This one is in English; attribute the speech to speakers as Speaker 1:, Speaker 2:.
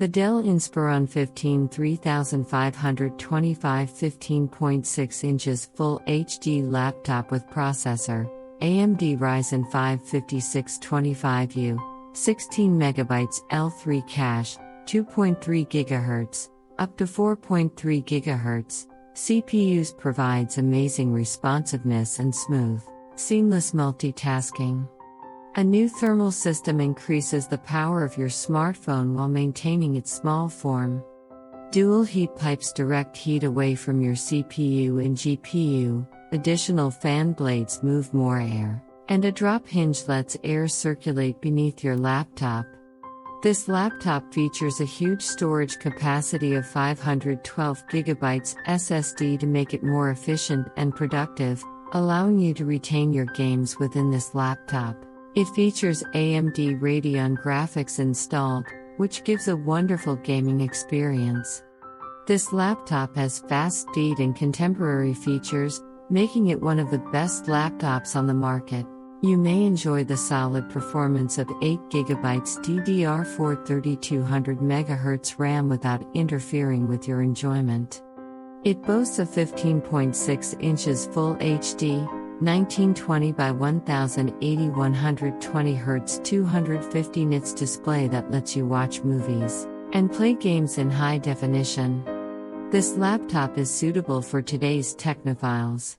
Speaker 1: The Dell Inspiron 3525 15.6 inches Full HD laptop with processor, AMD Ryzen5 5625U, 16MB L3 cache, 2.3 GHz, up to 4.3 GHz. CPUs provides amazing responsiveness and smooth, seamless multitasking. A new thermal system increases the power of your smartphone while maintaining its small form. Dual heat pipes direct heat away from your CPU and GPU, additional fan blades move more air, and a drop hinge lets air circulate beneath your laptop. This laptop features a huge storage capacity of 512GB SSD to make it more efficient and productive, allowing you to retain your games within this laptop. It features AMD Radeon Graphics installed, which gives a wonderful gaming experience. This laptop has fast speed and contemporary features, making it one of the best laptops on the market. You may enjoy the solid performance of 8GB DDR4 3200MHz RAM without interfering with your enjoyment. It boasts a 15.6 inches Full HD, 1920 by 1080 120Hz 250 nits display that lets you watch movies and play games in high definition. This laptop is suitable for today's technophiles.